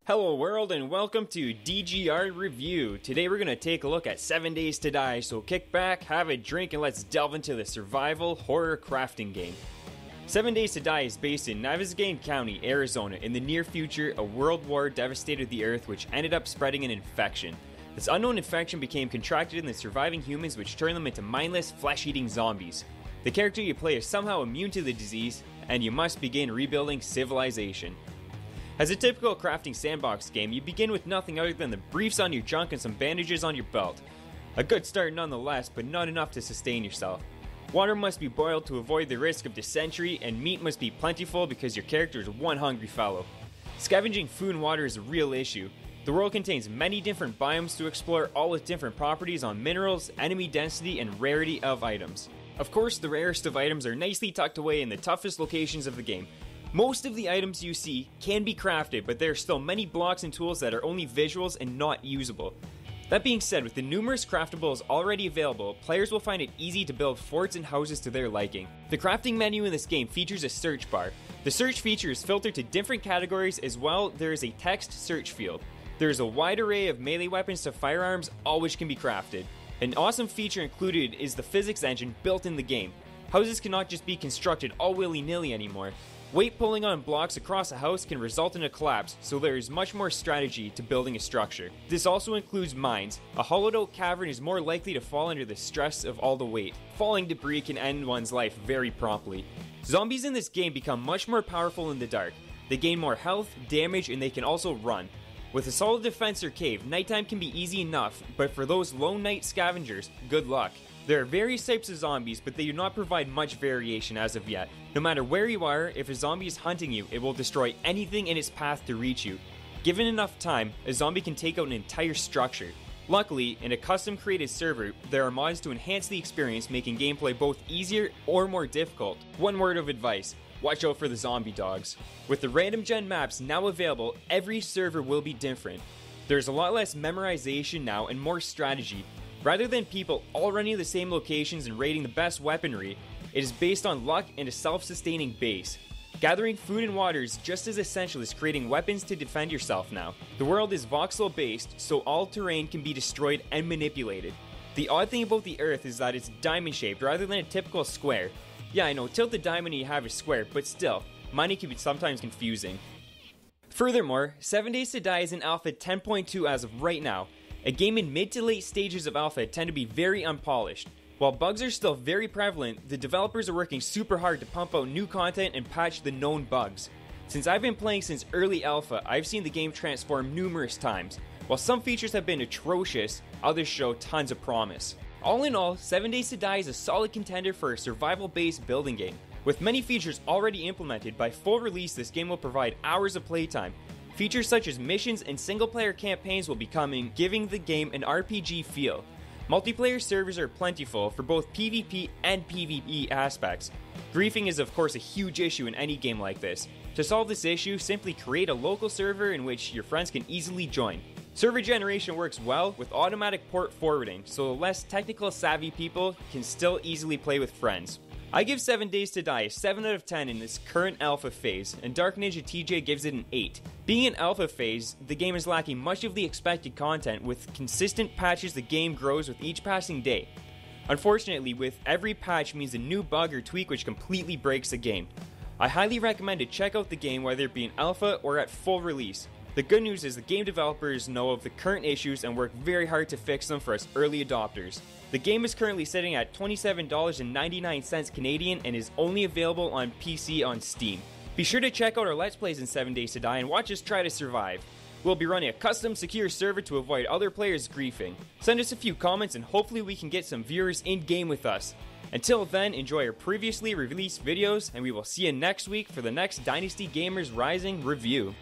Hello world and welcome to DGR Review. Today we're going to take a look at 7 Days to Die, so kick back, have a drink, and let's delve into the survival horror crafting game. 7 Days to Die is based in Navasgain County, Arizona. In the near future, a world war devastated the earth, which ended up spreading an infection. This unknown infection became contracted in the surviving humans, which turned them into mindless, flesh-eating zombies. The character you play is somehow immune to the disease, and you must begin rebuilding civilization. As a typical crafting sandbox game, you begin with nothing other than the briefs on your junk and some bandages on your belt. A good start nonetheless, but not enough to sustain yourself. Water must be boiled to avoid the risk of dysentery, and meat must be plentiful because your character is one hungry fellow. Scavenging food and water is a real issue. The world contains many different biomes to explore, all with different properties on minerals, enemy density, and rarity of items. Of course, the rarest of items are nicely tucked away in the toughest locations of the game. Most of the items you see can be crafted, but there are still many blocks and tools that are only visuals and not usable. That being said, with the numerous craftables already available, players will find it easy to build forts and houses to their liking. The crafting menu in this game features a search bar. The search feature is filtered to different categories as well. There is a text search field. There is a wide array of melee weapons to firearms, all which can be crafted. An awesome feature included is the physics engine built in the game. Houses cannot just be constructed all willy-nilly anymore. Weight pulling on blocks across a house can result in a collapse, so there is much more strategy to building a structure. This also includes mines. A hollowed out cavern is more likely to fall under the stress of all the weight. Falling debris can end one's life very promptly. Zombies in this game become much more powerful in the dark. They gain more health, damage, and they can also run. With a solid defense or cave, nighttime can be easy enough, but for those lone night scavengers, good luck. There are various types of zombies, but they do not provide much variation as of yet. No matter where you are, if a zombie is hunting you, it will destroy anything in its path to reach you. Given enough time, a zombie can take out an entire structure. Luckily, in a custom created server, there are mods to enhance the experience, making gameplay both easier or more difficult. One word of advice: watch out for the zombie dogs. With the random gen maps now available, every server will be different. There's a lot less memorization now and more strategy. Rather than people all running the same locations and raiding the best weaponry, it is based on luck and a self-sustaining base. Gathering food and water is just as essential as creating weapons to defend yourself now. The world is voxel based, so all terrain can be destroyed and manipulated. The odd thing about the earth is that it's diamond shaped rather than a typical square. Yeah, I know, tilt the diamond and you have a square, but still, mining can be sometimes confusing. Furthermore, 7 Days to Die is in Alpha 10.2 as of right now. A game in mid to late stages of alpha tend to be very unpolished. While bugs are still very prevalent, the developers are working super hard to pump out new content and patch the known bugs. Since I've been playing since early alpha, I've seen the game transform numerous times. While some features have been atrocious, others show tons of promise. All in all, 7 Days to Die is a solid contender for a survival-based building game. With many features already implemented, by full release this game will provide hours of playtime. Features such as missions and single-player campaigns will be coming, giving the game an RPG feel. Multiplayer servers are plentiful for both PvP and PvE aspects. Griefing is of course a huge issue in any game like this. To solve this issue, simply create a local server in which your friends can easily join. Server generation works well with automatic port forwarding, so the less technical savvy people can still easily play with friends. I give 7 Days to Die a 7 out of 10 in its current alpha phase, and Dark Ninja TJ gives it an 8. Being in alpha phase, the game is lacking much of the expected content. With consistent patches, the game grows with each passing day. Unfortunately, with every patch means a new bug or tweak which completely breaks the game. I highly recommend to check out the game whether it be in alpha or at full release. The good news is the game developers know of the current issues and work very hard to fix them for us early adopters. The game is currently sitting at $27.99 Canadian and is only available on PC on Steam. Be sure to check out our Let's Plays in 7 Days to Die and watch us try to survive. We'll be running a custom secure server to avoid other players griefing. Send us a few comments and hopefully we can get some viewers in-game with us. Until then, enjoy our previously released videos and we will see you next week for the next Dynasty Gamers Rising review.